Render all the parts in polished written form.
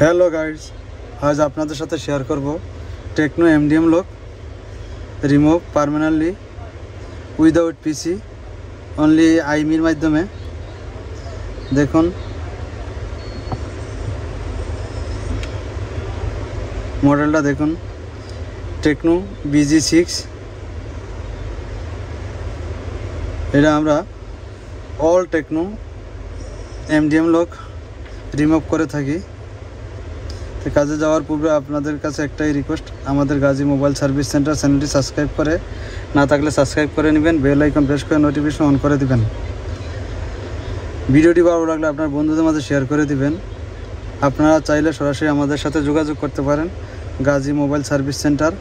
Hello guys, আজ আপনাদের সাথে শেয়ার করব Tecno MDM lock remove permanently without PC only আইমির মাধ্যমে। দেখুন মডেলটা, দেখুন টেকনো BG6। এটা আমরা all Tecno MDM lock remove করে থাকি। কাজে যাওয়ার পূর্বে আপনাদের কাছে একটাই রিকোয়েস্ট, আমাদের গাজী মোবাইল সার্ভিস সেন্টার চ্যানেলটি সাবস্ক্রাইব করে না থাকলে সাবস্ক্রাইব করে নেবেন, বেল আইকন প্রেস করে নোটিফিকেশন অন করে দিবেন। ভিডিওটি ভালো লাগলে আপনার বন্ধুদের মাঝে শেয়ার করে দিবেন। আপনারা চাইলে সরাসরি আমাদের সাথে যোগাযোগ করতে পারেন। Gazi mobile service centre,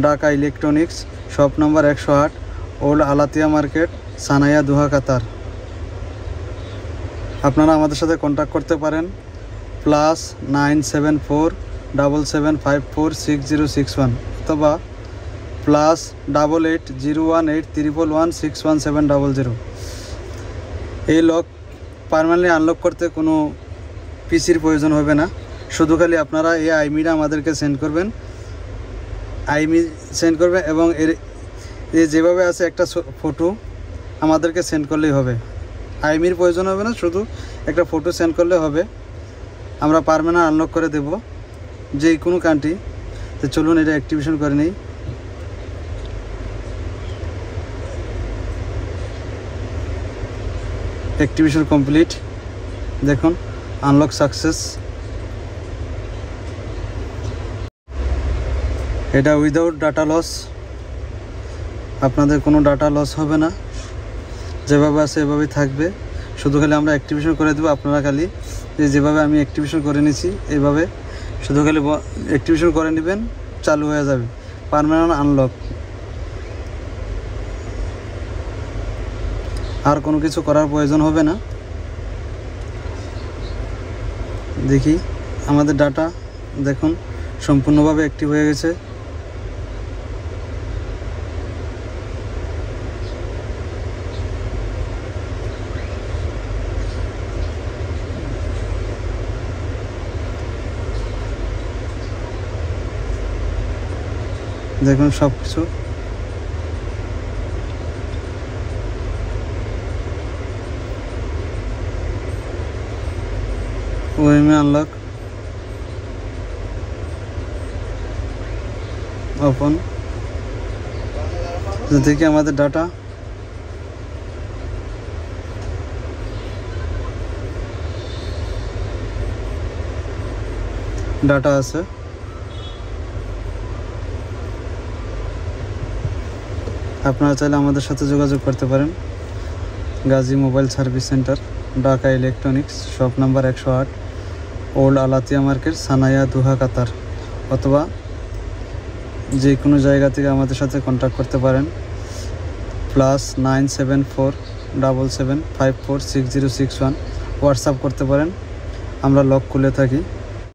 Dhaka electronics, shop number 108, old Alatia market, Sanaiya, Doha, Qatar. আপনারা আমাদের সাথে কন্ট্যাক্ট করতে পারেন +974 77546061 অথবা +88 018 111 61700। এই লক পার্মানেন্টলি আনলক করতে কোনো পিসির প্রয়োজন হবে না, শুধু খালি আপনারা এই আইমিটা আমাদেরকে সেন্ড করবেন, এবং এর যেভাবে আছে একটা ফটো আমাদেরকে সেন্ড করলেই হবে। আইমির প্রয়োজন হবে না, শুধু একটা ফটো সেন্ড করলে হবে, আমরা পার্মানেন্ট আনলক করে দেব যে কোনো কান্ট্রি। তো চলুন এটা অ্যাক্টিভেশন করে নিই। অ্যাক্টিভেশন কমপ্লিট, দেখুন আনলক সাকসেস। এটা উইদাউট ডাটা লস, আপনাদের কোনো ডাটা লস হবে না, যেভাবে আছে এভাবেই থাকবে। শুধু খালি আমরা অ্যাক্টিভেশন করে দেবো, আপনারা খালি যেভাবে আমি অ্যাক্টিভেশন করে নিয়েছি এইভাবে শুধু খালি অ্যাক্টিভেশন করে নেবেন, চালু হয়ে যাবে পার্মানেন্ট আনলক। আর কোনো কিছু করার প্রয়োজন হবে না। দেখি আমাদের ডাটা, দেখুন সম্পূর্ণভাবে অ্যাক্টিভ হয়ে গেছে। দেখুন সব কিছু ওএমএ আনলক ওপেন। দেখি আমাদের ডাটা আছে। আপনারা চাইলে আমাদের সাথে যোগাযোগ করতে পারেন। Gazi mobile service centre, Dhaka electronics, shop number 108, old Alatia market, Sanaiya, Doha, Qatar. অথবা যে কোনো জায়গা থেকে আমাদের সাথে কন্ট্যাক্ট করতে পারেন। +974 77546061 হোয়াটসঅ্যাপ করতে পারেন, আমরা লক খুলে থাকি।